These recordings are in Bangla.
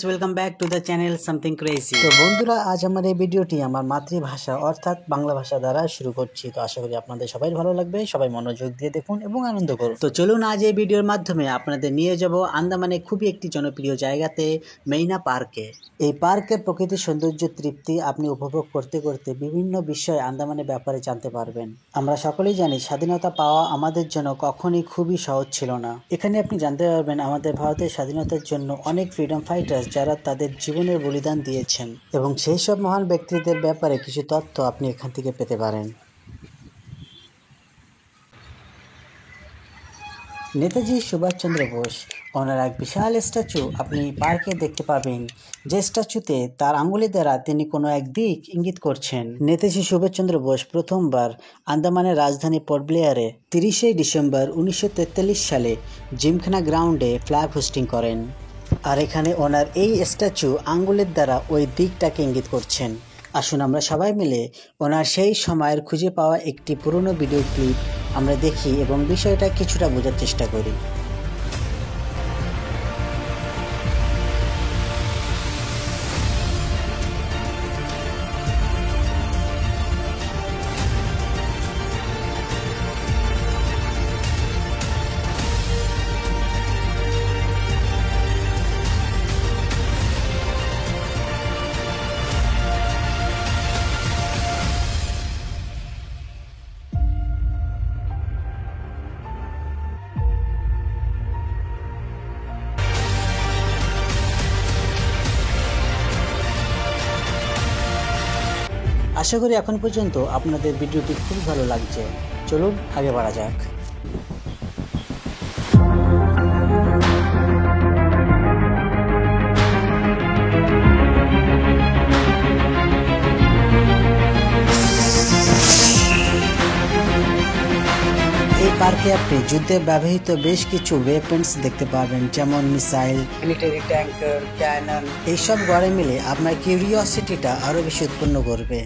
Guys, welcome back to the channel something crazy. তো বন্ধুরা, আজ আমার এই ভিডিওটি আমার মাতৃভাষা অর্থাৎ বাংলা ভাষা দ্বারা শুরু করছি। তো আশা করি আপনাদের সবাই ভালো লাগবে, সবাই মনোযোগ দিয়ে দেখুন এবং আনন্দ করুন। তো চলুন আজ এই ভিডিওর মাধ্যমে আপনাদের নিয়ে যাব আন্দামানে খুবই একটি জনপ্রিয় জায়গাতে, মেইনা পার্কে। এই পার্কের প্রকৃতির সৌন্দর্য তৃপ্তি আপনি উপভোগ করতে করতে বিভিন্ন বিষয় আন্দামানের ব্যাপারে জানতে পারবেন। আমরা সকলেই জানি স্বাধীনতা পাওয়া আমাদের জন্য কখনই খুবই সহজ ছিল না। এখানে আপনি জানতে পারবেন আমাদের ভারতের স্বাধীনতার জন্য অনেক ফ্রিডম ফাইটার্স যারা তাদের জীবনের বলিদান দিয়েছেন, এবং সেই সব মহান ব্যক্তিদের ব্যাপারে কিছু তথ্য আপনি এখান থেকে পেতে পারেন। নেতাজি সুভাষচন্দ্র বোস, ওনার এক বিশাল স্ট্যাচু আপনি পার্কে দেখতে পাবেন, যে স্ট্যাচুতে তার আঙ্গুলি দ্বারা তিনি কোনো এক দিক ইঙ্গিত করছেন। নেতাজি সুভাষচন্দ্র বোস প্রথমবার আন্দামানের রাজধানী পোর্ট ব্লেয়ারে 30শে ডিসেম্বর 1943 সালে জিমখানা গ্রাউন্ডে ফ্ল্যাগ হোস্টিং করেন। আর এখানে ওনার এই স্ট্যাচু আঙ্গুলের দ্বারা ওই দিকটাকে ইঙ্গিত করছেন। আসুন আমরা সবাই মিলে ওনার সেই সময়ের খুঁজে পাওয়া একটি পুরনো ভিডিও ক্লিপ আমরা দেখি এবং বিষয়টা কিছুটা বোঝার চেষ্টা করি। আশা করি এখন পর্যন্ত আপনাদের ভিডিওটি খুব ভালো লাগছে। চলুন আগে বাড়া যাক। এই পার্কে আপনি যুদ্ধে ব্যবহৃত বেশ কিছু ওয়েপন্স দেখতে পাবেন, যেমন মিসাইল, মিলিটারি ট্যাঙ্কার, ক্যানন। এইসব গড়ে মিলে আপনার কিউরিওসিটিটা আরও বেশি উৎপন্ন করবে।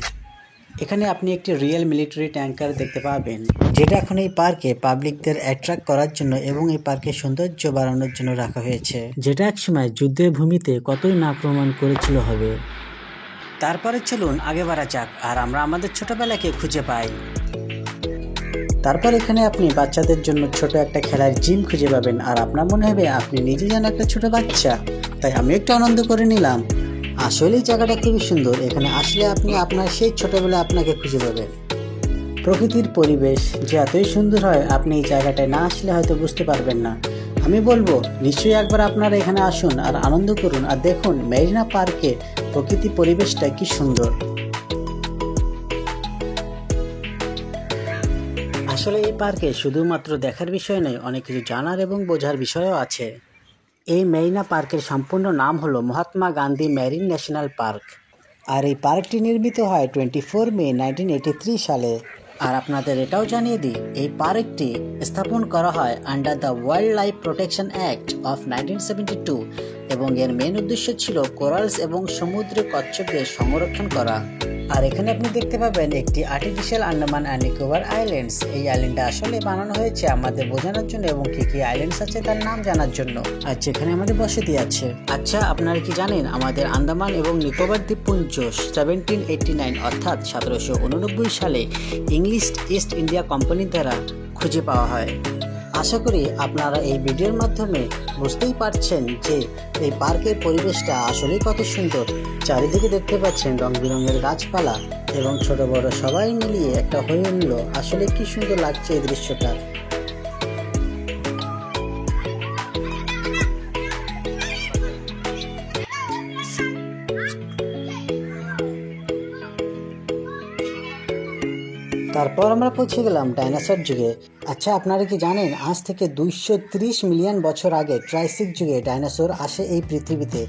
এখানে আপনি একটি রিয়েল মিলিটারি ট্যাঙ্কার দেখতে পাবেন, যেটা এখন এই পার্কে পাবলিকদের অ্যাট্রাক্ট করার জন্য এবং এই পার্কের সৌন্দর্য বাড়ানোর জন্য রাখা হয়েছে, যেটা একসময় যুদ্ধের ভূমিতে কতই না প্রমাণ করেছিল হবে। তারপরে চলুন আগে বাড়া যাক আর আমরা আমাদের ছোটবেলাকে খুঁজে পাই। তারপর এখানে আপনি বাচ্চাদের জন্য ছোট একটা খেলার জিম খুঁজে পাবেন, আর আপনার মনে হবে আপনি নিজে যেন একটা ছোট বাচ্চা। তাই আমি একটু আনন্দ করে নিলাম। আসলে এই জায়গাটা খুবই সুন্দর। এখানে আসলে আপনি আপনার সেই ছোটবেলা আপনাকে খুঁজে পাবেন। প্রকৃতির পরিবেশ যে এতই সুন্দর হয়, আপনি এই জায়গাটায় না আসলে হয়তো বুঝতে পারবেন না। আমি বলবো নিশ্চয়ই একবার আপনারা এখানে আসুন আর আনন্দ করুন, আর দেখুন মেরিনা পার্কে প্রকৃতি পরিবেশটা কি সুন্দর। আসলে এই পার্কে শুধুমাত্র দেখার বিষয় নয়, অনেক কিছু জানার এবং বোঝার বিষয়ও আছে। এই মেরিনা পার্কের সম্পূর্ণ নাম হলো Mahatma Gandhi marine national park, আর এই পার্কটি নির্মিত হয় 24 মে 1983 সালে। আর আপনাদের এটাও জানিয়ে দিই, এই পার্কটি স্থাপন করা হয় under the wild life protection act of 1972, এবং এর মেন উদ্দেশ্য ছিল কোরালস এবং সমুদ্র কচ্ছপদের সংরক্ষণ করা। আর এখানে আপনি দেখতে পাবেন একটি artificial Andaman and Nicobar islands. এই আইল্যান্ডটা আসলে বানানো হয়েছে আমাদের বোঝানোর জন্য এবং কি কি আইল্যান্ডস আছে তার নাম জানার জন্য, আর যেখানে আমাদের বসতি আছে। আচ্ছা, আপনারা কি জানেন আমাদের আন্দামান এবং নিকোবর দ্বীপপুঞ্জ 1789 অর্থাৎ 1789 সালে ইংলিশ ইস্ট ইন্ডিয়া কোম্পানি দ্বারা খুঁজে পাওয়া হয়। আশা করি আপনারা এই ভিডিওর মাধ্যমে বুঝতেই পারছেন যে এই পার্কের পরিবেশটা আসলেই কত সুন্দর। চারিদিকে দেখতে পাচ্ছেন রং বেরঙের গাছপালা এবং ছোট বড় সবাই মিলিয়ে একটা হইহুল্ল। আসলে কি সুন্দর লাগছে এই দৃশ্যটা। তারপর আমরা পৌঁছে গেলাম ডাইনোসর যুগে। আচ্ছা, আপনারা কি জানেন আজ থেকে 230 মিলিয়ন বছর আগে ট্রাইসিক যুগে ডাইনোসর আসে এই পৃথিবীতে,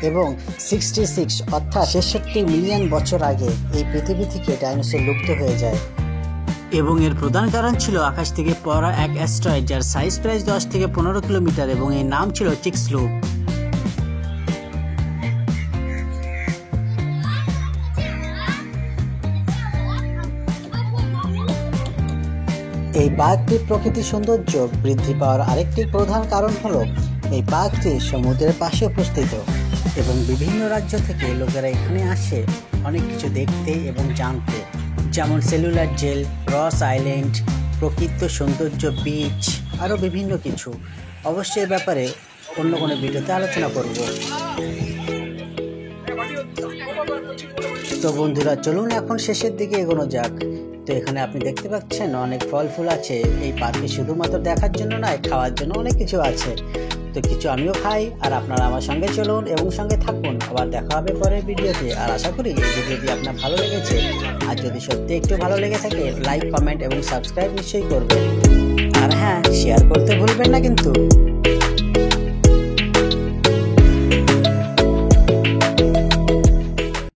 এবং 66 অর্থাৎ 66 মিলিয়ন বছর আগে এই পৃথিবী থেকে ডাইনোসর লুপ্ত হয়ে যায়। এবং এর প্রধান কারণ ছিল আকাশ থেকে পড়া এক অ্যাস্ট্রয়েড, যার সাইজ প্রায় 10 থেকে 15 কিলোমিটার, এবং এর নাম ছিল চিকস্লুপ। এই পার্কটির প্রকৃতি সৌন্দর্য বৃদ্ধি পাওয়ার আরেকটি প্রধান কারণ হলো এই পার্কটি সমুদ্রের পাশে অবস্থিত এবং বিভিন্ন রাজ্য থেকে লোকেরা এখানে আসে অনেক কিছু দেখতে এবং জানতে, যেমন সেলুলার জেল, রস আইল্যান্ড, প্রকৃত সৌন্দর্য, বিচ, আরও বিভিন্ন কিছু। অবশ্যই এ ব্যাপারে অন্য কোনো ভিডিওতে আলোচনা করব। তো বন্ধুরা, চলুন এখন শেষের দিকে এগোনো যাক। তো এখানে আপনি দেখতে পাচ্ছেন অনেক ফল ফুল আছে। এই পার্কে শুধুমাত্র দেখার জন্য নয়, খাওয়ার জন্য অনেক কিছু আছে। তো কিছু আমিও খাই, আর আপনারা আমার সঙ্গে চলুন এবং সঙ্গে থাকুন। আবার দেখা হবে পরের ভিডিওতে। আর আশা করি এই ভিডিওটি আপনার ভালো লেগেছে। আর যদি সত্যি একটু ভালো লেগে থাকে, লাইক, কমেন্ট এবং সাবস্ক্রাইব নিশ্চয়ই করবেন। আর হ্যাঁ, শেয়ার করতে ভুলবেন না কিন্তু।